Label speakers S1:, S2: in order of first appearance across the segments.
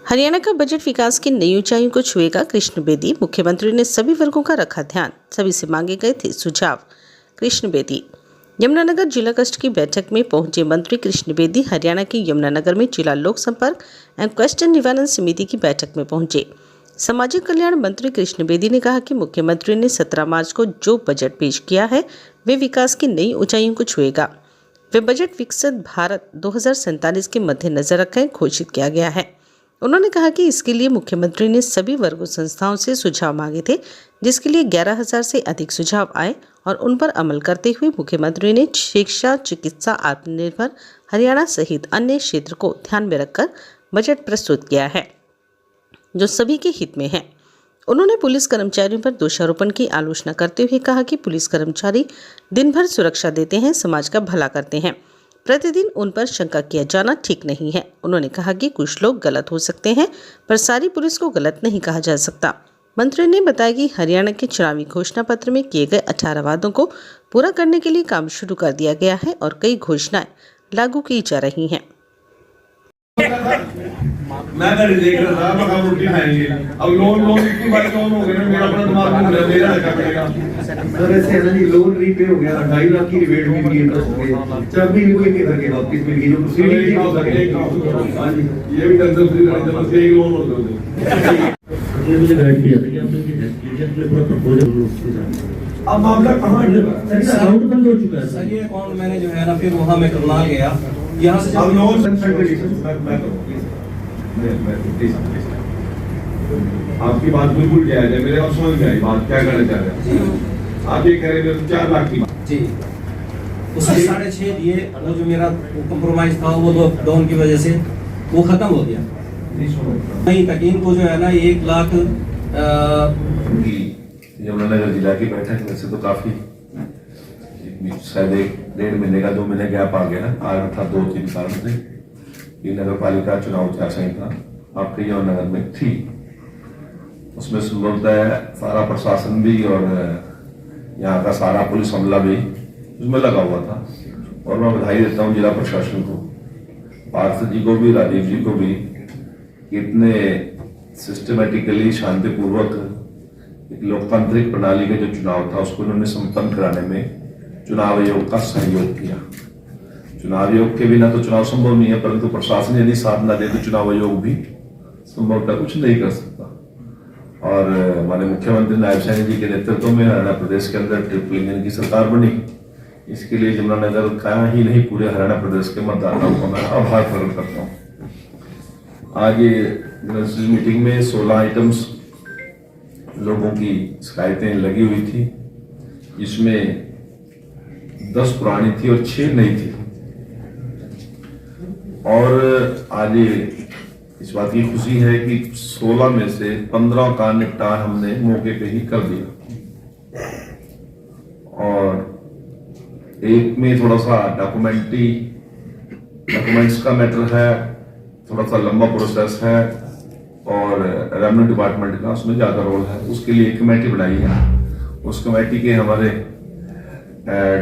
S1: हरियाणा का बजट विकास की नई ऊंचाइयों को छुएगा, कृष्ण बेदी। मुख्यमंत्री ने सभी वर्गों का रखा ध्यान, सभी से मांगे गए थे सुझाव। कृष्ण बेदी यमुनानगर जिला कष्ट की बैठक में पहुंचे मंत्री कृष्ण बेदी हरियाणा के यमुनानगर में जिला लोक संपर्क एवं क्वेश्चन निवारण समिति की बैठक में पहुंचे। सामाजिक कल्याण मंत्री कृष्ण बेदी ने कहा कि मुख्यमंत्री ने 17 मार्च को जो बजट पेश किया है वे विकास की नई ऊंचाइयों को छुएगा। वे बजट विकसित भारत 2047 के मद्देनजर रखकर घोषित किया गया है। उन्होंने कहा कि इसके लिए मुख्यमंत्री ने सभी वर्गों संस्थाओं से सुझाव मांगे थे, जिसके लिए 11,000 से अधिक सुझाव आए और उन पर अमल करते हुए मुख्यमंत्री ने शिक्षा, चिकित्सा, आत्मनिर्भर हरियाणा सहित अन्य क्षेत्र को ध्यान में रखकर बजट प्रस्तुत किया है, जो सभी के हित में है। उन्होंने पुलिस कर्मचारियों पर दोषारोपण की आलोचना करते हुए कहा कि पुलिस कर्मचारी दिन भर सुरक्षा देते हैं, समाज का भला करते हैं, प्रतिदिन उन पर शंका किया जाना ठीक नहीं है। उन्होंने कहा कि कुछ लोग गलत हो सकते हैं, पर सारी पुलिस को गलत नहीं कहा जा सकता। मंत्री ने बताया कि हरियाणा के चुनावी घोषणा पत्र में किए गए 18 वादों को पूरा करने के लिए काम शुरू कर दिया गया है और कई घोषणाएं लागू की जा रही हैं।
S2: मैं देख रहा था, मैं रोटी खाएंगे। अब लोन की बात कौन हो गया, मेरा अपना दिमाग घूम रहा है, मेरा रखा पड़ेगा।
S3: सर ऐसे है ना जी, लोन रीपे हो गया, 2.5 लाख की रिबेट मिल गई इंटरेस्ट पे, जब भी इनको एक करके वापस मिल गई, जो प्रोसीडिंग हो सके। हां जी,
S2: ये भी टेंशन फ्री रहने का, बस एक लोन हो गया।
S3: ये मुझे गाइड किया था कि आपने ये पूरा प्रपोजल अब मामला कहां है सर, अकाउंट बंद हो चुका है
S4: सर। ये अकाउंट मैंने जो है ना, फिर वहां मैं करनाल गया, यहां से
S2: अब लोन आपकी बात बिल्कुल जायज है, मेरे आप समझ में आई बात क्या करना चाह रहे हैं। आप ये कह रहे हैं 4 लाख की बात
S4: जी, उसमें 6.5 दिए, वो जो मेरा कंप्रोमाइज था वो लॉकडाउन की वजह से वो खत्म हो गया। नहीं तक इनको जो है ना 1 लाख
S5: यमुनानगर जिला की बैठक में से तो काफी शायद 1-1.5 महीने का 2 महीने गैप आ गया, आ रहा था 2-3 साल से। ये नगर पालिका चुनाव आचार संहिता आपके यमुनानगर में थी, उसमें संभवतः सारा प्रशासन भी और यहाँ का सारा पुलिस अमला भी उसमें लगा हुआ था। और मैं बधाई देता हूँ जिला प्रशासन को, पार्थ जी को भी, राजीव जी को भी, इतने सिस्टमेटिकली शांतिपूर्वक एक लोकतांत्रिक प्रणाली का जो चुनाव था उसको उन्होंने संपन्न कराने में चुनाव आयोग का सहयोग किया। चुनाव आयोग के बिना तो चुनाव संभव नहीं है, परंतु प्रशासन यदि साथ न दे तो चुनाव आयोग भी संभवतः कुछ नहीं कर सकता। और हमारे मुख्यमंत्री नायब सैनी जी के नेतृत्व में हरियाणा प्रदेश के अंदर ट्रिपल इंजन की सरकार बनी। इसके लिए यमुनानगर का ही नहीं, पूरे हरियाणा प्रदेश के मतदाताओं को मैं आभार प्रकट करता हूँ। आज ये मीटिंग में 16 आइटम्स लोगों की शिकायतें लगी हुई थी, जिसमें 10 पुरानी थी और 6 नई थी। और आज इस बात की खुशी है कि 16 में से 15 का निपटान हमने मौके पे ही कर दिया। और एक में थोड़ा सा डॉक्यूमेंट्स का मैटर है, थोड़ा सा लंबा प्रोसेस है, और रेवेन्यू डिपार्टमेंट का उसमें ज्यादा रोल है। उसके लिए एक कमेटी बनाई है। उस कमेटी के हमारे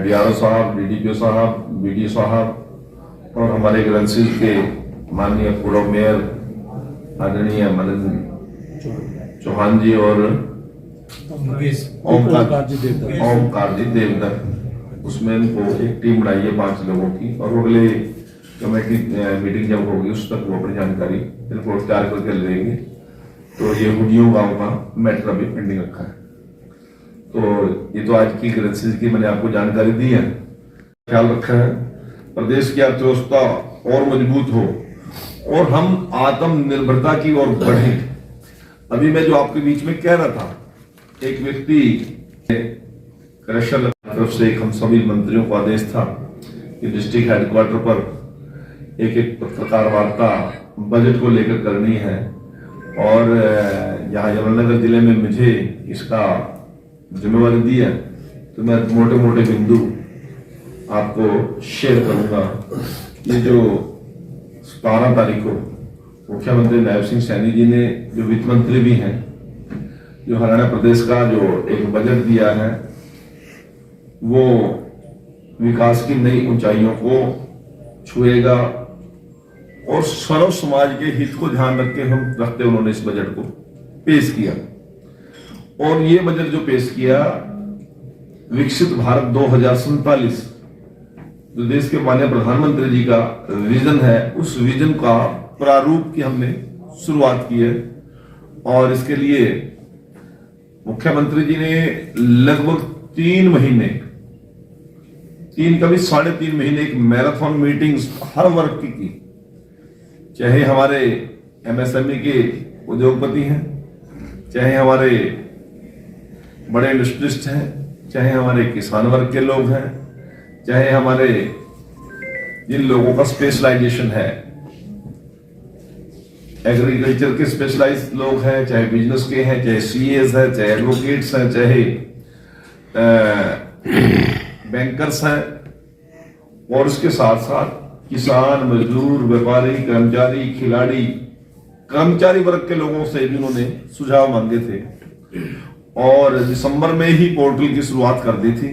S5: DRO साहब, DDPO साहब, BDO साहब और हमारे ग्रेवेंसेस के माननीय पूर्व मेयर आदरणीय मदन चौहान जी और ओमकार जी देवदत्त, उसमें उनको एक टीम बनाई है 5 लोगों की। और अगले कमेटी मीटिंग जब होगी उस तक वो अपनी जानकारी रिपोर्ट तैयार करके ले लेंगे। तो ये हुडियों गांव का मैटर अभी पेंडिंग रखा है। तो ये तो आज की ग्रेवेंसेस की मैंने आपको जानकारी दी है। ख्याल रखा है प्रदेश की अर्थव्यवस्था और मजबूत हो और हम आत्मनिर्भरता की ओर बढ़े। अभी मैं जो आपके बीच में कह रहा था, एक व्यक्ति कलेक्टर तरफ से हम सभी मंत्रियों को आदेश था कि डिस्ट्रिक्ट हेडक्वार्टर पर एक पत्रकार वार्ता बजट को लेकर करनी है। और यहाँ यमुनानगर जिले में मुझे इसका जिम्मेवारी दी है, तो मैं मोटे मोटे बिंदु आपको शेयर करूंगा। ये जो 17 तारीख को मुख्यमंत्री नायब सिंह सैनी जी ने, जो वित्त मंत्री भी हैं, जो हरियाणा प्रदेश का जो एक बजट दिया है, वो विकास की नई ऊंचाइयों को छुएगा और सर्व समाज के हित को ध्यान रखते उन्होंने इस बजट को पेश किया। और ये बजट जो पेश किया, विकसित भारत 2047 जो देश के माननीय प्रधानमंत्री जी का विजन है, उस विजन का प्रारूप की हमने शुरुआत की है। और इसके लिए मुख्यमंत्री जी ने लगभग 3 महीने, 3 कभी 3.5 महीने एक मैराथन मीटिंग्स हर वर्ग की, चाहे हमारे एमएसएमई के उद्योगपति हैं, चाहे हमारे बड़े इंडस्ट्रिस्ट हैं, चाहे हमारे किसान वर्ग के लोग हैं, चाहे हमारे जिन लोगों का स्पेशलाइजेशन है, एग्रीकल्चर के स्पेशलाइज्ड लोग हैं, चाहे बिजनेस के हैं, चाहे सीएस हैं, चाहे एडवोकेट्स हैं, चाहे बैंकर्स हैं, और उसके साथ साथ किसान, मजदूर, व्यापारी, कर्मचारी, खिलाड़ी, कर्मचारी वर्ग के लोगों से भी उन्होंने सुझाव मांगे थे। और दिसंबर में ही पोर्टल की शुरुआत कर दी थी।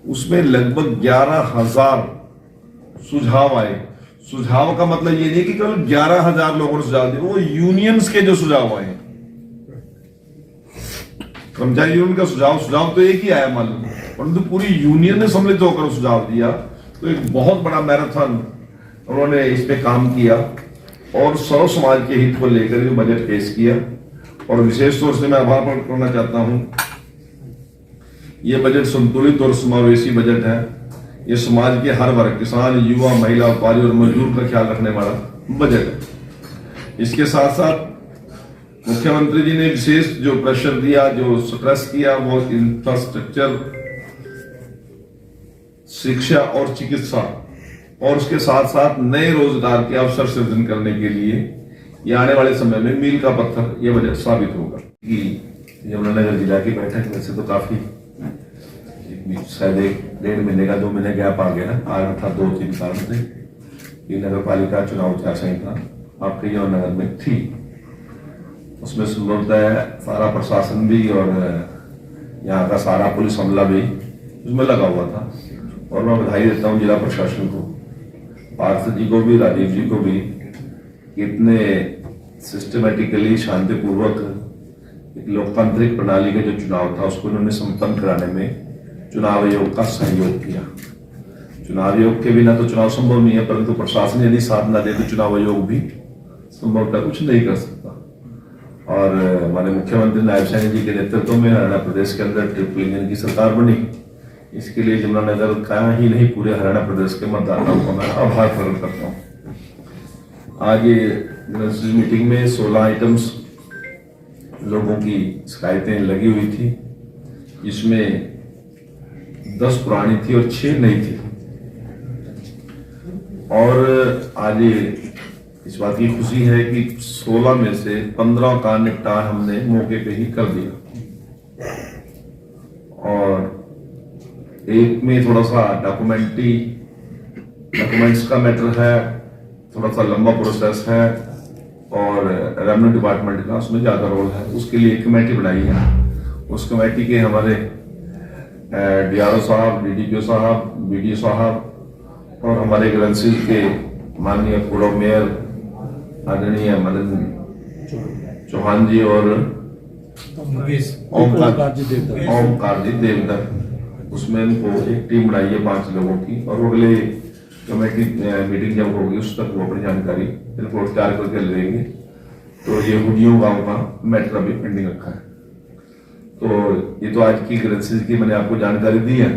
S5: उसमें लगभग 11,000 सुझाव आए। सुझाव का मतलब ये नहीं कि केवल 11,000 लोगों ने सुझाव दिए, वो यूनियंस के जो सुझाव आए, कर्मचारी यूनियन का सुझाव तो एक ही आया मान लो, परंतु पूरी यूनियन ने सम्मिलित होकर सुझाव दिया। तो एक बहुत बड़ा मैराथन उन्होंने इस पे काम किया और सर्व समाज के हित को लेकर जो बजट पेश किया। और विशेष तौर से मैं आभार प्रकट करना चाहता हूं, यह बजट संतुलित और समावेशी बजट है। ये समाज के हर वर्ग, किसान, युवा, महिला, व्यापारी और मजदूर का ख्याल रखने वाला बजट है। इसके साथ साथ मुख्यमंत्री जी ने विशेष जो प्रेशर दिया, जो स्ट्रेस किया, वो इंफ्रास्ट्रक्चर, शिक्षा और चिकित्सा, और उसके साथ साथ नए रोजगार के अवसर सृजन करने के लिए ये आने वाले समय में मील का पत्थर ये बजट साबित होगा। कि यमुनानगर जिला की बैठक में से तो काफी शायद 1.5 महीने का 2 महीने गैप आ गया, आ रहा था 2-3 साल से। ये नगर पालिका चुनाव आचार संहिता आपके यमुनानगर में थी, उसमें संभवतः सारा प्रशासन भी और यहाँ का सारा पुलिस अमला भी उसमें लगा हुआ था। और मैं बधाई देता हूँ जिला प्रशासन को, पार्थ जी को भी, राजीव जी को भी, इतने सिस्टमेटिकली शांतिपूर्वक एक लोकतांत्रिक प्रणाली का जो चुनाव था उसको उन्होंने संपन्न कराने में चुनाव आयोग का सहयोग किया। चुनाव आयोग के बिना तो चुनाव संभव नहीं है, परंतु प्रशासन यदि साथ न दे तो चुनाव आयोग भी संभवतः कुछ नहीं कर सकता। और हमारे मुख्यमंत्री नायब सैनी जी के नेतृत्व में हरियाणा प्रदेश के अंदर ट्रिपल इंजन की सरकार बनी। इसके लिए यमुनानगर का ही नहीं, पूरे हरियाणा प्रदेश के मतदाताओं को मैं आभार प्रकट करता हूँ। आज ये मीटिंग में 16 आइटम्स लोगों की शिकायतें लगी हुई थी, जिसमें 10 पुरानी थी और 6 नई थी। और आज इस बात की खुशी है कि 16 में से 15 का निपटान हमने मौके पे ही कर दिया। और एक में थोड़ा सा डॉक्यूमेंट्स का मैटर है, थोड़ा सा लंबा प्रोसेस है, और रेवेन्यू डिपार्टमेंट का उसमें ज्यादा रोल है। उसके लिए एक कमेटी बनाई है। उस कमेटी के हमारे डीआरओ साहब, डीडीपीओ साहब, बीडीओ साहब और हमारे ग्रंथसिल के माननीय पूर्व मेयर आदरणीय मदन चौहान जी और ओमकार जी देवदत्त, उसमें इनको एक टीम बनाई है 5 लोगों की। और अगले कमेटी मीटिंग जब होगी उस तक वो अपनी जानकारी रिपोर्ट तैयार करके लेंगे। तो ये हुडियों गांव का मैटर अभी पेंडिंग रखा है। तो ये तो आज की ग्रंथसिल की मैंने आपको जानकारी दी है।